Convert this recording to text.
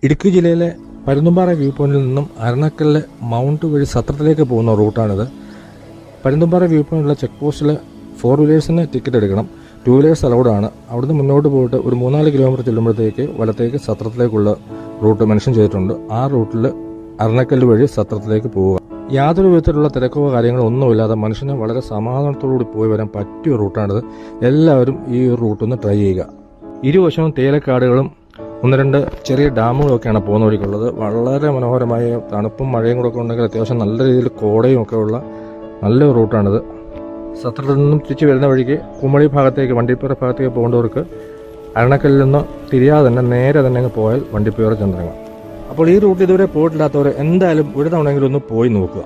ഇടുക്കി ജില്ലയിലെ പരുന്തുംപാറ വ്യൂ പോയിന്റിൽ നിന്നും അരണക്കല്ല് മൗണ്ട് വഴി സത്രത്തിലേക്ക് പോകുന്ന റൂട്ടാണിത്. പരുന്തുംപാറ വ്യൂ പോയിന്റിലെ ചെക്ക് പോസ്റ്റിൽ 4 വീലേഴ്സിന് ടിക്കറ്റ് എടുക്കണം. 2 വീലേഴ്സ് അലൗഡാണ്. അവിടുന്ന് മുന്നോട്ട് പോയിട്ട് ഒരു 3-4 കിലോമീറ്റർ ചെല്ലുമ്പോഴത്തേക്ക് വലത്തേക്ക് സത്രത്തിലേക്കുള്ള റൂട്ട് മെൻഷൻ ചെയ്തിട്ടുണ്ട്. ആ റൂട്ടിൽ അരണക്കല്ല് വഴി സത്രത്തിലേക്ക് പോവുക. യാതൊരു വിധത്തിലുള്ള തിരക്കോ കാര്യങ്ങളോ ഒന്നുമില്ലാതെ മനുഷ്യന് വളരെ സമാധാനത്തോടുകൂടി പോയി വരാൻ പറ്റിയ റൂട്ടാണിത്. എല്ലാവരും ഈ റൂട്ടൊന്ന് ട്രൈ ചെയ്യുക. ഇരുവശവും തേയിലക്കാടുകളും 1-2 ചെറിയ ഡാമുകളൊക്കെയാണ് പോകുന്ന വഴിക്കുള്ളത്. വളരെ മനോഹരമായ തണുപ്പും മഴയും കൂടെ ഒക്കെ ഉണ്ടെങ്കിൽ അത്യാവശ്യം നല്ല രീതിയിൽ കോടയും ഒക്കെ ഉള്ള നല്ലൊരു റൂട്ടാണിത്. സത്രത്തിൽ നിന്നും തിരിച്ചു വരുന്ന വഴിക്ക് കുമളി ഭാഗത്തേക്ക് വണ്ടിപ്പേറ ഭാഗത്തേക്ക് പോകേണ്ടവർക്ക് അരണക്കല്ലിൽ നിന്ന് തിരിയാതെ തന്നെ നേരെ തന്നെ അങ്ങ് പോയാൽ വണ്ടിപ്പേറ ചെന്നിറങ്ങാം. അപ്പോൾ ഈ റൂട്ട് ഇതുവരെ പോയിട്ടില്ലാത്തവർ എന്തായാലും ഒരു തവണയെങ്കിലും ഒന്ന് പോയി നോക്കുക.